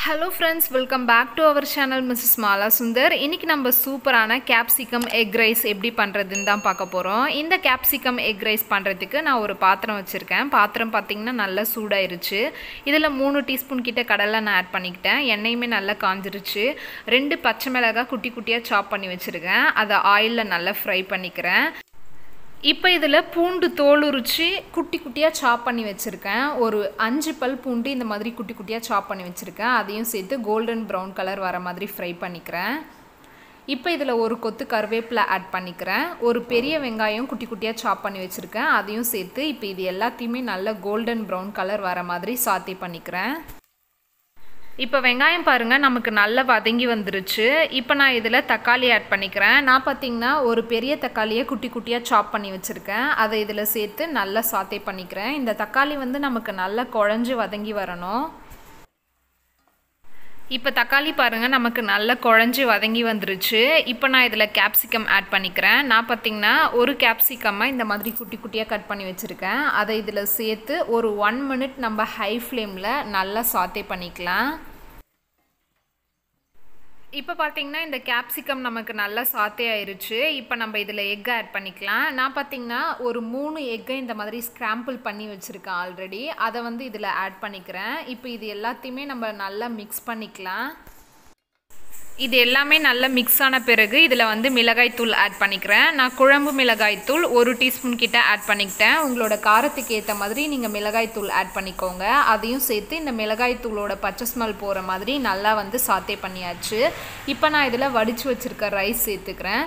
Hello friends, welcome back to our channel Mrs. Malasundar. இன்னைக்கு நம்ம சூப்பரான capsicum egg rice எப்படி பண்றதுன்னு தான் பார்க்க போறோம். இந்த capsicum egg rice பண்றதுக்கு நான் ஒரு பாத்திரம் வச்சிருக்கேன். பாத்திரம் பாத்தீங்கன்னா நல்லா சூடாயிருச்சு. இதுல 3 டீஸ்பூன் கிட்ட கடலை நான் ஆட் பண்ணிக்கிட்டேன். எண்ணெயுமே நல்லா காஞ்சிருச்சு. 2 பச்சை மிளகாய் குட்டி குட்டியா சாப் பண்ணி வச்சிருக்கேன். அத ஆயில்ல நல்லா ஃப்ரை பண்ணிக்கிறேன். இப்போ இதில் பூண்டு தோல் உரிச்சு குட்டி குட்டியாக சாப் பண்ணி வச்சுருக்கேன். ஒரு 5 பல் பூண்டு இந்த மாதிரி குட்டி குட்டியாக சாப் பண்ணி வச்சுருக்கேன். அதையும் சேர்த்து கோல்டன் ப்ரௌன் கலர் வர மாதிரி ஃப்ரை பண்ணிக்கிறேன். இப்போ இதில் ஒரு கொத்து கருவேப்பிலை ஆட் பண்ணிக்கிறேன். ஒரு பெரிய வெங்காயம் குட்டி குட்டியாக சாப் பண்ணி வச்சுருக்கேன். அதையும் சேர்த்து இப்போ இது எல்லாத்தையுமே நல்ல கோல்டன் ப்ரௌன் கலர் வர மாதிரி சாத்தே பண்ணிக்கிறேன். இப்போ வெங்காயம் பாருங்கள் நமக்கு நல்லா வதங்கி வந்துருச்சு. இப்போ நான் இதில் தக்காளி ஆட் பண்ணிக்கிறேன். நான் பார்த்திங்கன்னா ஒரு பெரிய தக்காளியை குட்டி குட்டியாக சாப் பண்ணி வச்சுருக்கேன். அதை இதில் சேர்த்து நல்லா சாத்தே பண்ணிக்கிறேன். இந்த தக்காளி வந்து நமக்கு நல்லா குழஞ்சி வதங்கி வரணும். இப்போ தக்காளி பாருங்கள் நமக்கு நல்லா குழஞ்சி வதங்கி வந்துருச்சு. இப்போ நான் இதில் கேப்சிகம் ஆட் பண்ணிக்கிறேன். நான் பார்த்திங்கன்னா ஒரு கேப்சிகம்மை இந்த மாதிரி குட்டி குட்டியாக கட் பண்ணி வச்சுருக்கேன். அதை இதில் சேர்த்து ஒரு 1 மினிட் நம்ம ஹை ஃப்ளேமில் நல்லா சாத்தே பண்ணிக்கலாம். இப்போ பார்த்தீங்கன்னா இந்த கேப்சிகம் நமக்கு நல்லா சாத்தே ஆயிருச்சு. இப்போ நம்ம இதில் எக் ஆட் பண்ணிக்கலாம். நான் பார்த்தீங்கன்னா ஒரு 3 எக்கை இந்த மாதிரி ஸ்க்ராம்பிள் பண்ணி வச்சுருக்கேன் ஆல்ரெடி. அதை வந்து இதில் ஆட் பண்ணிக்கிறேன். இப்போ இது எல்லாத்தையுமே நம்ம நல்லா மிக்ஸ் பண்ணிக்கலாம். இது எல்லாமே நல்லா மிக்ஸ் ஆன பிறகு இதில் வந்து மிளகாய்த்தூள் ஆட் பண்ணிக்கிறேன். நான் குழம்பு மிளகாய்த்தூள் 1 டீஸ்பூன் கிட்ட ஆட் பண்ணிக்கிட்டேன். உங்களோட காரத்துக்கு ஏற்ற மாதிரி நீங்கள் மிளகாய்த்தூள் ஆட் பண்ணிக்கோங்க. அதையும் சேர்த்து இந்த மிளகாய்த்தூளோட பச்சை ஸ்மெல் போகிற மாதிரி நல்லா வந்து சாத்தே பண்ணியாச்சு. இப்போ நான் இதில் வடித்து வச்சுருக்க ரைஸ் சேர்த்துக்கிறேன்.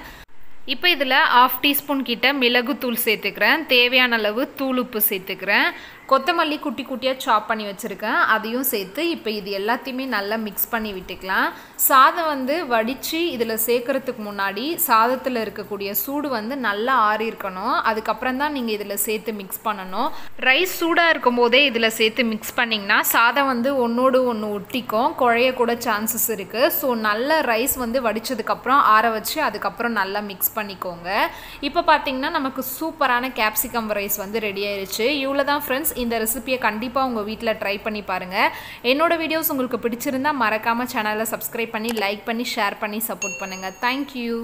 இப்போ இதில் 1/2 டீஸ்பூன் கிட்ட மிளகுத்தூள் சேர்த்துக்கிறேன். தேவையான அளவு தூள் உப்பு சேர்த்துக்கிறேன். கொத்தமல்லி குட்டி குட்டியாக சாப் பண்ணி வச்சுருக்கேன். அதையும் சேர்த்து இப்போ இது எல்லாத்தையுமே நல்லா மிக்ஸ் பண்ணி விட்டுக்கலாம். சாதம் வந்து வடித்து இதில் சேர்க்குறதுக்கு முன்னாடி சாதத்தில் இருக்கக்கூடிய சூடு வந்து நல்லா ஆறி இருக்கணும். அதுக்கப்புறம் தான் நீங்கள் இதில் சேர்த்து மிக்ஸ் பண்ணணும். ரைஸ் சூடாக இருக்கும் போதே இதில் சேர்த்து மிக்ஸ் பண்ணிங்கன்னா சாதம் வந்து ஒன்றோடு ஒன்று ஒட்டிக்கும், குழையக்கூட சான்சஸ் இருக்குது. ஸோ நல்ல ரைஸ் வந்து வடித்ததுக்கப்புறம் ஆற வச்சு அதுக்கப்புறம் நல்லா மிக்ஸ் பண்ணிக்கோங்க. இப்போ பார்த்தீங்கன்னா நமக்கு சூப்பரான கேப்சிகம் ரைஸ் வந்து ரெடி ஆயிடுச்சு. இவ்வளோ தான் ஃப்ரெண்ட்ஸ். இந்த ரெசிபியை கண்டிப்பாக உங்கள் வீட்டில் ட்ரை பண்ணி பாருங்கள். என்னோட வீடியோஸ் உங்களுக்கு பிடிச்சிருந்தா மறக்காமல் சேனலை சப்ஸ்கிரைப் பண்ணி லைக் பண்ணி ஷேர் பண்ணி சப்போர்ட் பண்ணுங்கள். தேங்க்யூ.